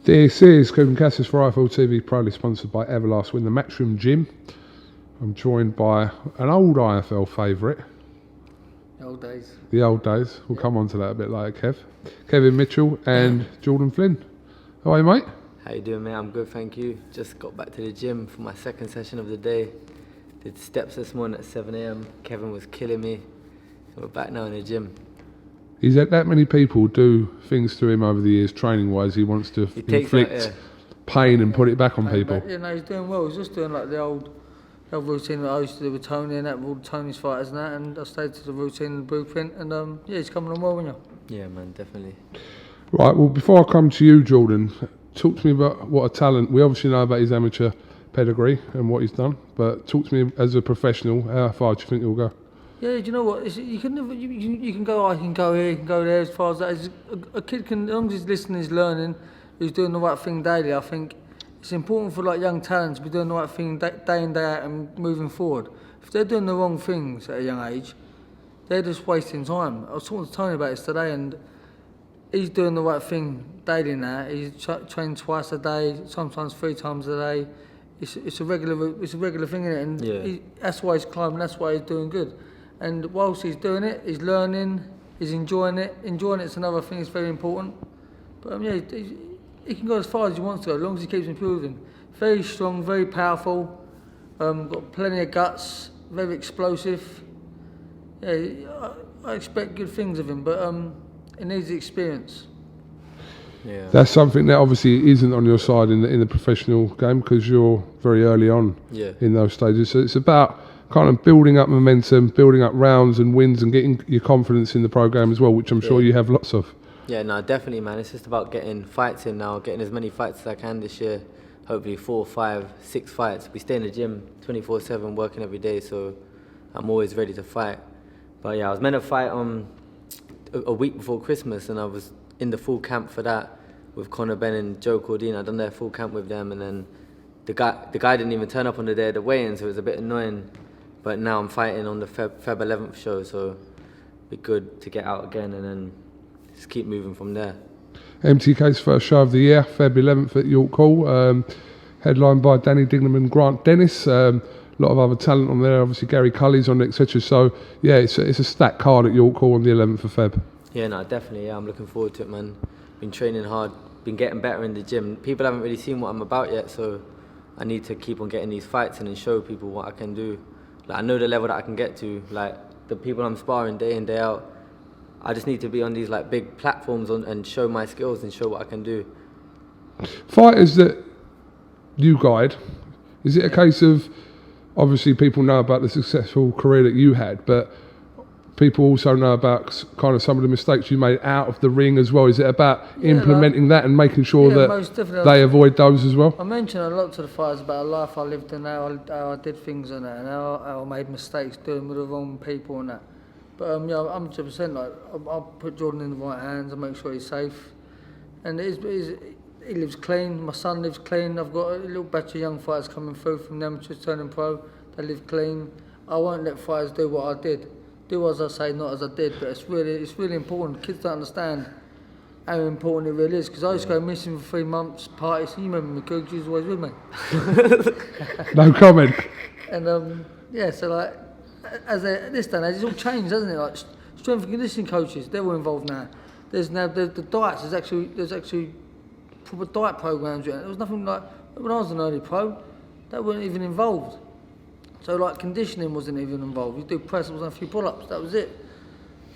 This is Cooper Cassis for IFL TV, proudly sponsored by Everlast Win, the Matchroom Gym. I'm joined by an old IFL favourite. The old days. The old days. We'll come on to that a bit later, Kev. Kevin Mitchell and Jordan Flynn. How are you, mate? How you doing, mate? I'm good, thank you. Just got back to the gym for my second session of the day. Did steps this morning at 7 a.m. Kevin was killing me. So we're back now in the gym. He's had that many people do things to him over the years, training-wise. He wants to inflict pain and put it back on people. But, he's doing well. He's just doing like the old routine that I used to do with Tony and that, with all Tony's fighters and that. And I stayed to the routine and the blueprint. And he's coming on well, isn't he? Yeah, man, definitely. Right, well, before I come to you, Jordan, talk to me about what a talent. We obviously know about his amateur pedigree and what he's done, but talk to me as a professional. How far do you think he'll go? Yeah, do you know what? You can go. I can go here. You can go there. As far as that, a kid can, as long as he's listening, he's learning, he's doing the right thing daily. I think it's important for like young talents to be doing the right thing day in day out and moving forward. If they're doing the wrong things at a young age, they're just wasting time. I was talking to Tony about this today, and he's doing the right thing daily now. He's trained twice a day, sometimes 3 times a day. It's a regular thing, isn't it? And that's why he's climbing. That's why he's doing good. And whilst he's doing it, he's learning, he's enjoying it. Enjoying it's another thing that's very important. But he can go as far as he wants to go, as long as he keeps improving. Very strong, very powerful, got plenty of guts, very explosive. Yeah, I expect good things of him, but he needs the experience. Yeah. That's something that obviously isn't on your side in the professional game, because you're very early on in those stages. So it's about kind of building up momentum, building up rounds and wins, and getting your confidence in the program as well, which I'm sure you have lots of. Yeah, no, definitely, man. It's just about getting fights in now, getting as many fights as I can this year. Hopefully 4, 5, 6 fights. We stay in the gym 24/7, working every day, so I'm always ready to fight. But yeah, I was meant to fight a week before Christmas, and I was in the full camp for that with Conor Ben and Joe Cordina. I'd done their full camp with them, and then the guy didn't even turn up on the day of the weigh-in, so it was a bit annoying. But now I'm fighting on the Feb 11th show, so it'd be good to get out again and then just keep moving from there. MTK's first show of the year, Feb 11th at York Hall, headlined by Danny Dignam and Grant Dennis. A lot of other talent on there, obviously Gary Cully's on it, etc. So yeah, it's a stacked card at York Hall on the 11th of Feb. Yeah, no, definitely. Yeah, I'm looking forward to it, man. Been training hard, been getting better in the gym. People haven't really seen what I'm about yet, so I need to keep on getting these fights and then show people what I can do. Like, I know the level that I can get to, like the people I'm sparring day in, day out. I just need to be on these like big platforms and show my skills and show what I can do. Fighters that you guide, is it a case of, obviously people know about the successful career that you had, but people also know about kind of some of the mistakes you made out of the ring as well? Is it about implementing that and making sure that they avoid those as well? I mentioned a lot to the fighters about the life I lived and how I did things and that, and how I made mistakes doing with the wrong people and that. But I'm 100%, like, I'll put Jordan in the right hands and make sure he's safe. And he lives clean, my son lives clean. I've got a little batch of young fighters coming through from them just turning pro. They live clean. I won't let fighters do what I did. Do as I say, not as I did, but it's really important. Kids don't understand how important it really is, because I used to go missing for 3 months, parties. You remember me, Coog, you was always with me. No comment. And so like, this day and age, it's all changed, hasn't it? Like strength and conditioning coaches, they're all involved now. There's now the diets. There's actually proper diet programs. There was nothing like when I was an early pro, that weren't even involved. So like conditioning wasn't even involved. You do press ups and a few pull-ups, that was it.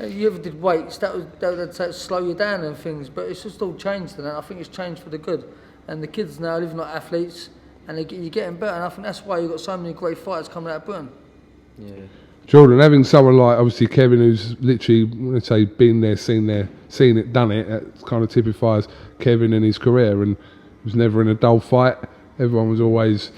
You ever did weights, that'd slow you down and things, but it's just all changed and I think it's changed for the good. And the kids now are living like athletes and you're getting better, and I think that's why you've got so many great fighters coming out of Britain. Yeah. Jordan, having someone like obviously Kevin, who's literally, let's say, been there, seen it, done it, that kind of typifies Kevin in his career, and was never in a dull fight. Everyone was always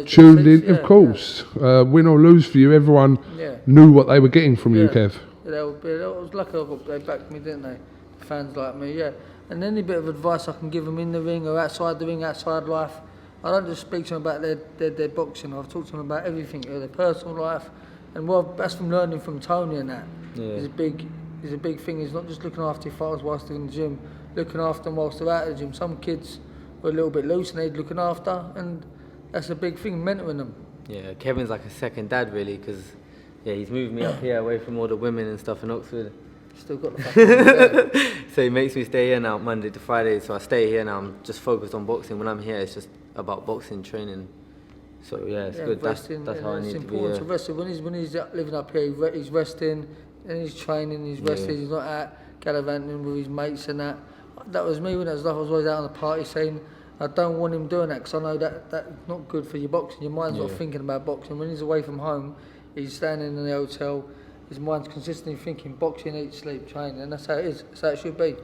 tuned in, of course. Win or lose for you, everyone knew what they were getting from you, Kev. Yeah, I was lucky they backed me, didn't they? Fans like me, yeah. And any bit of advice I can give them in the ring or outside the ring, outside life, I don't just speak to them about their boxing. I've talked to them about everything, their personal life, and that's from learning from Tony and that. Is a big thing. He's not just looking after your fighters whilst they're in the gym, looking after them whilst they're out of the gym. Some kids were a little bit loose and need looking after, and that's a big thing, mentoring them. Yeah, Kevin's like a second dad really, because he's moved me up here away from all the women and stuff in Oxford. Still got the fucking So he makes me stay here now Monday to Friday. So I stay here now. I'm just focused on boxing. When I'm here, it's just about boxing training. So yeah, it's good. That's how I need to be. It's important to rest. When he's living up here, he's resting and he's training. He's resting. He's not out gallivanting with his mates and that. That was me when I was always out on the party scene. I don't want him doing that because I know that's not good for your boxing. Your mind's not thinking about boxing. When he's away from home, he's standing in the hotel. His mind's consistently thinking boxing, eat, sleep, training, and that's how it is. That's how it should be.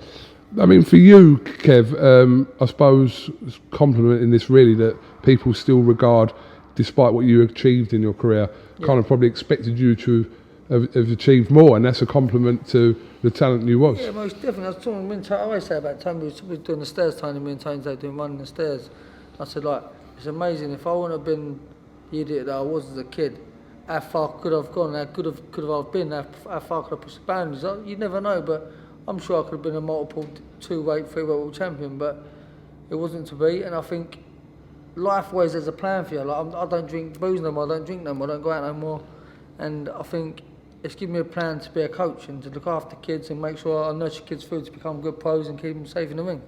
I mean, for you, Kev, I suppose complimenting this really that people still regard, despite what you achieved in your career, kind of probably expected you to have achieved more, and that's a compliment to the talent you was. Yeah, most definitely. I was talking to Tony, I always say about Tony, we were doing the stairs, Tony, me and Tony doing running the stairs. I said, like, it's amazing. If I wouldn't have been the idiot that I was as a kid, how far could I have gone? How could have I been? How far could I push the boundaries? You never know, but I'm sure I could have been a multiple 2-weight, 3-weight world champion, but it wasn't to be. And I think life always has a plan for you. Like, I don't drink booze no more, I don't drink no more, I don't go out no more. And I think it's given me a plan to be a coach and to look after kids and make sure I nurture kids' food to become good pros and keep them safe in the ring.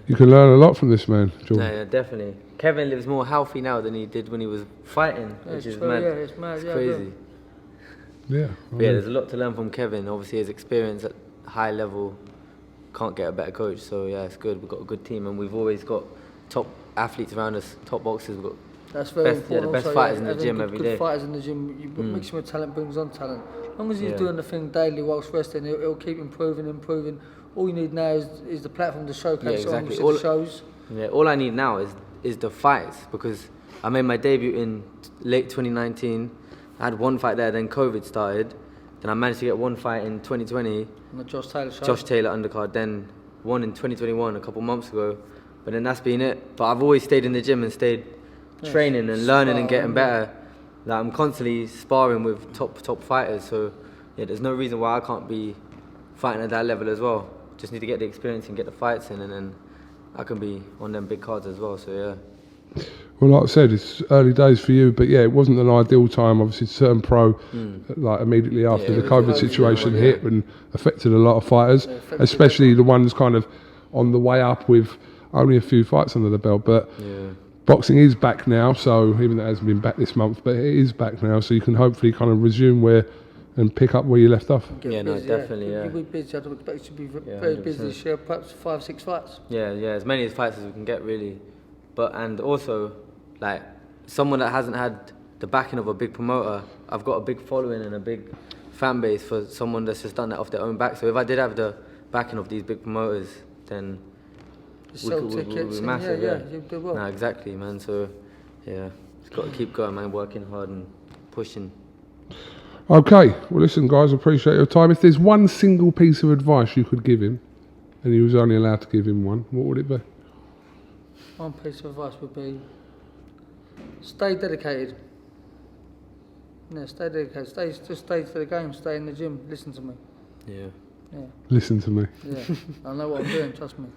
You can learn a lot from this man, Jordan. Yeah, definitely. Kevin lives more healthy now than he did when he was fighting, which is mad. Yeah, it's mad. It's crazy. Yeah. But yeah, there's a lot to learn from Kevin. Obviously, his experience at high level, can't get a better coach. So yeah, it's good. We've got a good team, and we've always got top athletes around us, top boxers. We've got that's very important. The best fighters in the gym every day. Good fighters in the gym. Mixing with talent brings on talent. As long as he's doing the thing daily whilst resting, he'll keep improving. All you need now is the platform to showcase on the shows. Yeah, all I need now is the fights, because I made my debut in late 2019. I had one fight there, then COVID started. Then I managed to get one fight in 2020. On the Josh Taylor show. Josh Taylor undercard. Then one in 2021, a couple months ago. But then that's been it. But I've always stayed in the gym and stayed training and learning and getting better. Like, I'm constantly sparring with top fighters. So yeah, there's no reason why I can't be fighting at that level as well. Just need to get the experience and get the fights in, and then I can be on them big cards as well. So yeah. Well, like I said, it's early days for you, but yeah, it wasn't an ideal time. Obviously, to turn pro like immediately after the COVID situation hit and affected a lot of fighters, especially the ones kind of on the way up with only a few fights under the belt. But boxing is back now, so even though it hasn't been back this month, but it is back now, so you can hopefully kind of resume and pick up where you left off. Yeah, no, definitely, You'll be busy. I'd expect you to be very busy this year, perhaps 5-6 fights. Yeah, as many fights as we can get, really. And also, like, someone that hasn't had the backing of a big promoter, I've got a big following and a big fan base for someone that's just done that off their own back. So if I did have the backing of these big promoters, then we could be massive. You'd do well. No, exactly, man. So yeah, just got to keep going, man. Working hard and pushing. Okay, well listen guys, I appreciate your time. If there's one single piece of advice you could give him, and you was only allowed to give him one, what would it be? One piece of advice would be, stay dedicated. Yeah, stay dedicated. Just stay to the game, stay in the gym, listen to me. Yeah. Listen to me. Yeah, I know what I'm doing, trust me.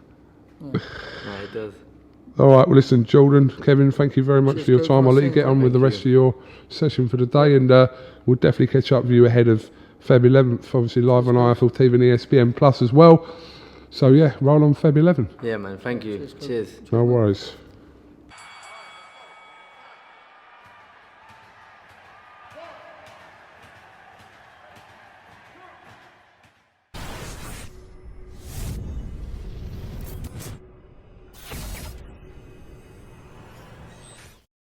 Yeah. No, it does. All right, well listen, Jordan, Kevin, thank you very much for your time. I'll let you get on with the rest of your session for the day, and we'll definitely catch up with you ahead of Feb 11th, obviously live on IFL TV and ESPN Plus as well. So yeah, roll on Feb 11. Yeah, man, thank you. Cheers. No worries.